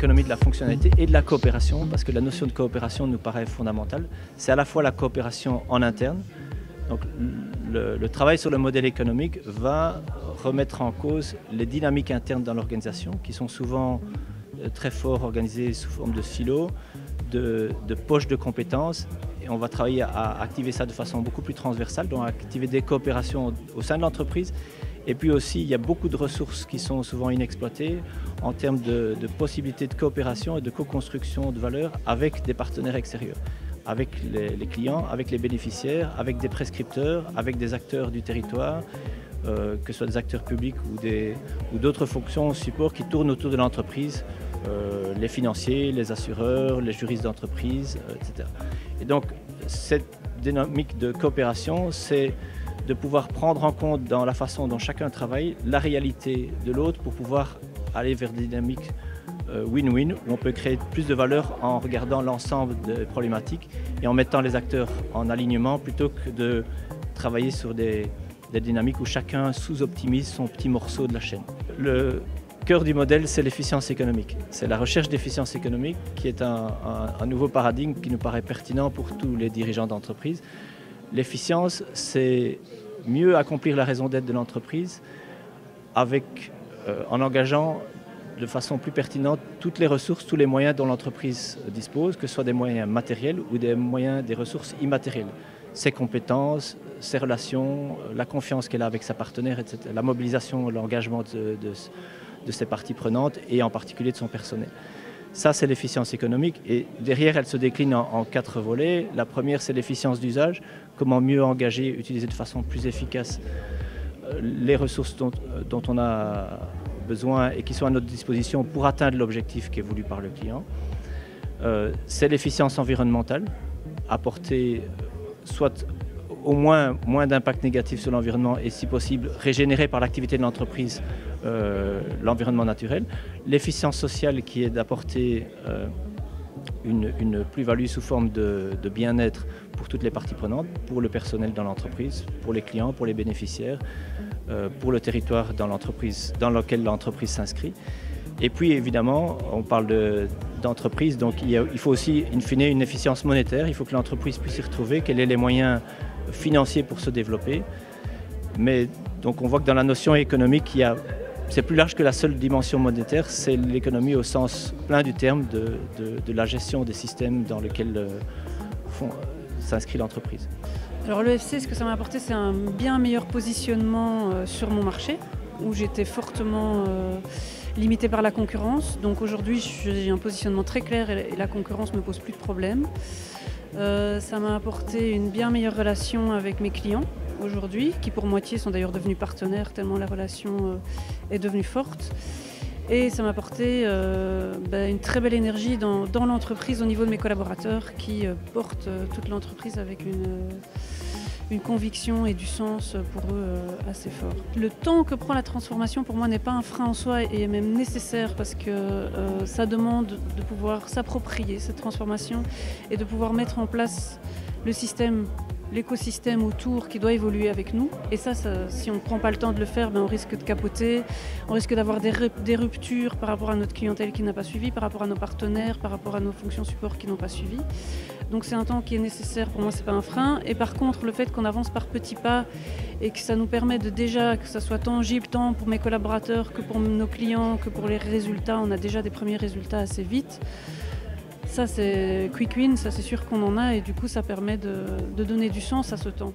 l'économie de la fonctionnalité et de la coopération, parce que la notion de coopération nous paraît fondamentale. C'est à la fois la coopération en interne, donc le travail sur le modèle économique va remettre en cause les dynamiques internes dans l'organisation, qui sont souvent très fort organisées sous forme de silos, de poches de compétences, et on va travailler à activer ça de façon beaucoup plus transversale, donc à activer des coopérations au sein de l'entreprise. Et puis aussi, il y a beaucoup de ressources qui sont souvent inexploitées en termes de possibilités de coopération et de co-construction de valeur avec des partenaires extérieurs, avec les clients, avec les bénéficiaires, avec des prescripteurs, avec des acteurs du territoire, que ce soit des acteurs publics ou d'autres fonctions support qui tournent autour de l'entreprise, les financiers, les assureurs, les juristes d'entreprise, etc. Et donc, cette dynamique de coopération, c'est de pouvoir prendre en compte dans la façon dont chacun travaille la réalité de l'autre pour pouvoir aller vers des dynamiques win-win où on peut créer plus de valeur en regardant l'ensemble des problématiques et en mettant les acteurs en alignement plutôt que de travailler sur des dynamiques où chacun sous-optimise son petit morceau de la chaîne. Le cœur du modèle, c'est l'efficience économique. C'est la recherche d'efficience économique qui est un nouveau paradigme qui nous paraît pertinent pour tous les dirigeants d'entreprise. L'efficience, c'est mieux accomplir la raison d'être de l'entreprise en engageant de façon plus pertinente toutes les ressources, tous les moyens dont l'entreprise dispose, que ce soit des moyens matériels ou des ressources immatérielles. Ses compétences, ses relations, la confiance qu'elle a avec sa partenaire, etc. La mobilisation, l'engagement de ses parties prenantes et en particulier de son personnel. Ça, c'est l'efficience économique et derrière, elle se décline en 4 volets. La première, c'est l'efficience d'usage. Comment mieux engager, utiliser de façon plus efficace les ressources dont on a besoin et qui sont à notre disposition pour atteindre l'objectif qui est voulu par le client. C'est l'efficience environnementale, apporter soit au moins d'impact négatif sur l'environnement et si possible régénérer par l'activité de l'entreprise l'environnement naturel. L'efficience sociale qui est d'apporter une plus-value sous forme de bien-être pour toutes les parties prenantes, pour le personnel dans l'entreprise, pour les clients, pour les bénéficiaires, pour le territoire dans lequel l'entreprise s'inscrit. Et puis évidemment, on parle d'entreprise, donc il faut aussi in fine une efficience monétaire, il faut que l'entreprise puisse y retrouver, qu'elle ait les moyens financiers pour se développer. Mais donc on voit que dans la notion économique, c'est plus large que la seule dimension monétaire, c'est l'économie au sens plein du terme de la gestion des systèmes dans lesquels s'inscrit l'entreprise. Alors l'EFC, ce que ça m'a apporté, c'est un bien meilleur positionnement sur mon marché, où j'étais fortement limitée par la concurrence. Donc aujourd'hui, j'ai un positionnement très clair et la concurrence ne me pose plus de problème. Ça m'a apporté une bien meilleure relation avec mes clients aujourd'hui, qui pour moitié sont d'ailleurs devenus partenaires tellement la relation est devenue forte. Et ça m'a apporté une très belle énergie dans l'entreprise au niveau de mes collaborateurs qui portent toute l'entreprise avec une conviction et du sens pour eux assez fort. Le temps que prend la transformation pour moi n'est pas un frein en soi et est même nécessaire parce que ça demande de pouvoir s'approprier cette transformation et de pouvoir mettre en place le système, l'écosystème autour qui doit évoluer avec nous. Et ça si on ne prend pas le temps de le faire, on risque de capoter, on risque d'avoir des ruptures par rapport à notre clientèle qui n'a pas suivi, par rapport à nos partenaires, par rapport à nos fonctions support qui n'ont pas suivi. Donc c'est un temps qui est nécessaire, pour moi c'est pas un frein. Et par contre, le fait qu'on avance par petits pas et que ça nous permet que ça soit tangible tant pour mes collaborateurs que pour nos clients, que pour les résultats, on a déjà des premiers résultats assez vite. Ça c'est quick win, ça c'est sûr qu'on en a et du coup ça permet de donner du sens à ce temps.